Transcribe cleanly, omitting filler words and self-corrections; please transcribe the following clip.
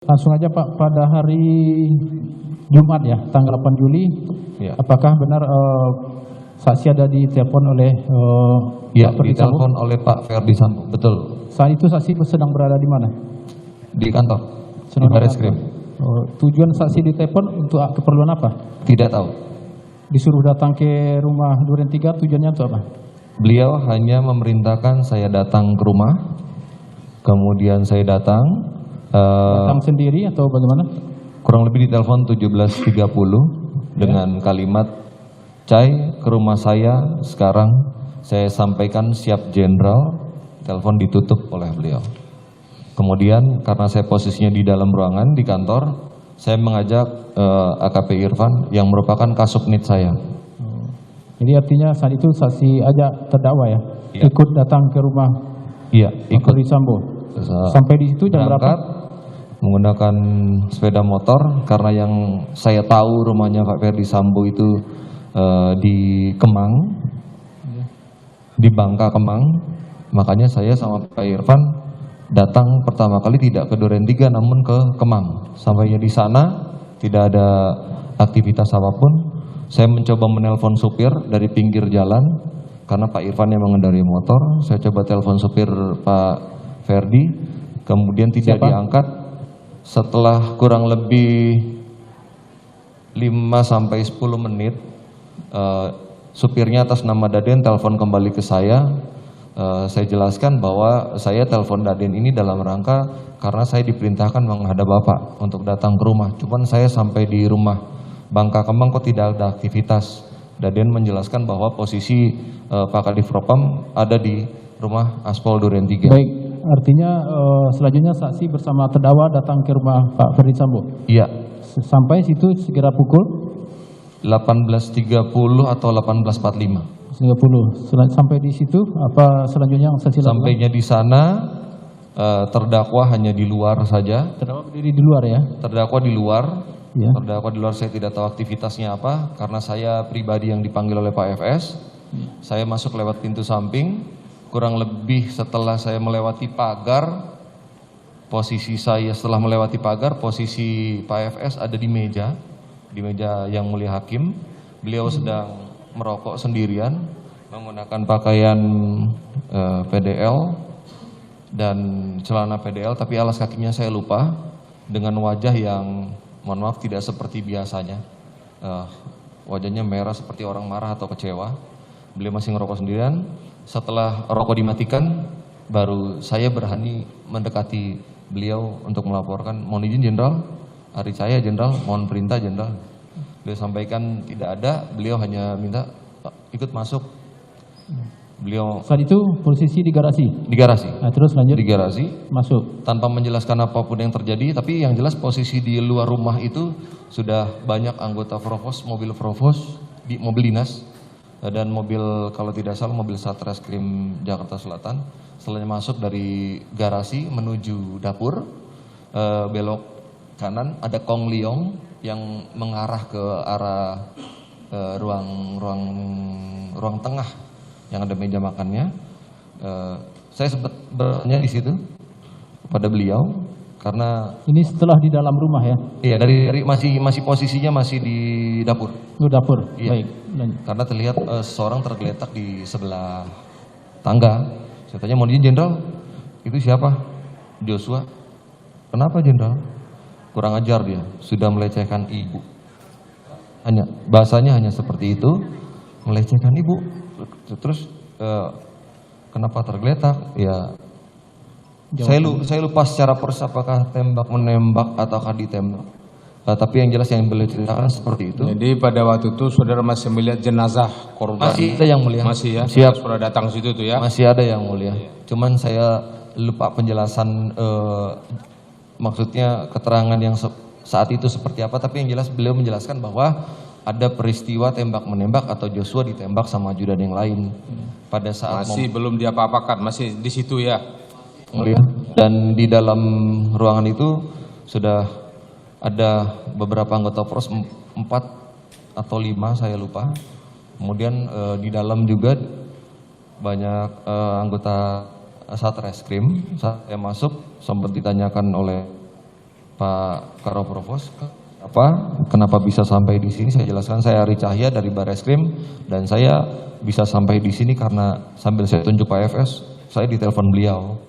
Langsung aja Pak, pada hari Jumat ya, tanggal 8 Juli, Ya. apakah benar saksi ada ditelepon oleh Ya, Pak Ferdi Sambo? ditelepon oleh Pak Ferdi Sambo, betul. Saat itu saksi sedang berada di mana? Di kantor, di Sedang Barreskrim. Tujuan saksi ditelepon untuk keperluan apa? Tidak tahu. Disuruh datang ke rumah Duren 3, tujuannya untuk apa? Beliau hanya memerintahkan saya datang ke rumah, kemudian saya datang, Datang sendiri atau bagaimana? kurang lebih ditelepon 17.30 dengan kalimat, "Cai, ke rumah saya sekarang." Saya sampaikan siap jenderal, telepon ditutup oleh beliau. Kemudian karena saya posisinya di dalam ruangan di kantor, saya mengajak AKP Irfan yang merupakan kasubnit saya. Jadi artinya saat itu saksi ajak terdakwa ya, Iya. ikut datang ke rumah Iya, Pak ikut Ferdi Sambo. Sampai di situ jam berangkat berapa? menggunakan sepeda motor karena yang saya tahu rumahnya Pak Ferdi Sambo itu di Kemang, di Bangka Kemang, makanya saya sama Pak Irfan datang pertama kali tidak ke Duren 3 namun ke Kemang. Sampainya di sana tidak ada aktivitas apapun. Saya mencoba menelpon supir dari pinggir jalan karena Pak Irfan yang mengendarai motor. Saya coba telepon supir Pak Ferdi, kemudian tidak Siapa? diangkat. Setelah kurang lebih 5-10 menit, supirnya atas nama Daden telepon kembali ke saya. Saya jelaskan bahwa saya telepon Daden ini dalam rangka karena saya diperintahkan menghadap Bapak untuk datang ke rumah. Cuman saya sampai di rumah Bangka Kemang kok tidak ada aktivitas. Daden menjelaskan bahwa posisi Pak Kadif Propam ada di rumah Aspol Duren 3. Baik, artinya selanjutnya saksi bersama terdakwa datang ke rumah Pak Ferdi Sambo. Iya, Sampai situ sekira pukul 18.30 atau 18.45. 30. Sampai di situ apa selanjutnya yang saksi lakukan? Sampainya di sana terdakwa hanya di luar saja. Terdakwa berdiri di luar ya. Terdakwa di luar. Ya. Terdakwa di luar, saya tidak tahu aktivitasnya apa karena saya pribadi yang dipanggil oleh Pak FS. Saya masuk lewat pintu samping. Kurang lebih setelah saya melewati pagar, posisi saya setelah melewati pagar, posisi Pak FS ada di meja yang mulia hakim. Beliau sedang merokok sendirian, menggunakan pakaian PDL dan celana PDL, tapi alas kakinya saya lupa, dengan wajah yang mohon maaf tidak seperti biasanya. Wajahnya merah seperti orang marah atau kecewa. Beliau masih ngerokok sendirian. Setelah rokok dimatikan, baru saya berani mendekati beliau untuk melaporkan, "Mohon izin Jenderal, hari saya Jenderal, mohon perintah Jenderal." Beliau sampaikan tidak ada, beliau hanya minta ikut masuk. Beliau Saat itu posisi di garasi. di garasi. Nah, terus lanjut Di garasi masuk. tanpa menjelaskan apapun yang terjadi, tapi yang jelas posisi di luar rumah itu sudah banyak anggota Provos, mobil Provos, di mobil dinas dan mobil kalau tidak salah mobil Satreskrim Jakarta Selatan. Setelah masuk dari garasi menuju dapur, belok kanan ada Kong Liong yang mengarah ke arah ruang tengah yang ada meja makannya. Saya sempat bertanya di situ kepada beliau karena Ini setelah di dalam rumah ya. iya dari masih posisinya masih di dapur. Di dapur. Iya. Baik. Lanjut. Karena terlihat seseorang tergeletak di sebelah tangga. Saya tanya, "Mohon izin Jenderal, itu siapa?" "Joshua." "Kenapa Jenderal?" "Kurang ajar dia, sudah melecehkan ibu." Bahasanya hanya seperti itu, melecehkan ibu. Terus kenapa tergeletak? Ya, saya lupa secara persis apakah tembak menembak ataukah ditembak. Tapi yang jelas yang beliau ceritakan seperti itu. Jadi pada waktu itu saudara masih melihat jenazah korban? Masih ada yang mulia. Masih ya? Siap. Saudara datang situ tuh ya? Masih ada yang mulia. Cuman saya lupa penjelasan maksudnya keterangan yang saat itu seperti apa. Tapi yang jelas beliau menjelaskan bahwa ada peristiwa tembak menembak atau Joshua ditembak sama ajudan yang lain pada saat Masih belum diapa-apakan, masih di situ ya? mulia. Dan di dalam ruangan itu sudah ada beberapa anggota Pros, 4 atau 5 saya lupa. Kemudian di dalam juga banyak anggota Satreskrim. Saat saya masuk sempat ditanyakan oleh Pak Karoprovos, kenapa bisa sampai di sini? Saya jelaskan, saya Ari Cahya dari Barreskrim, dan saya bisa sampai di sini karena sambil saya tunjuk Pak FS, saya ditelepon beliau.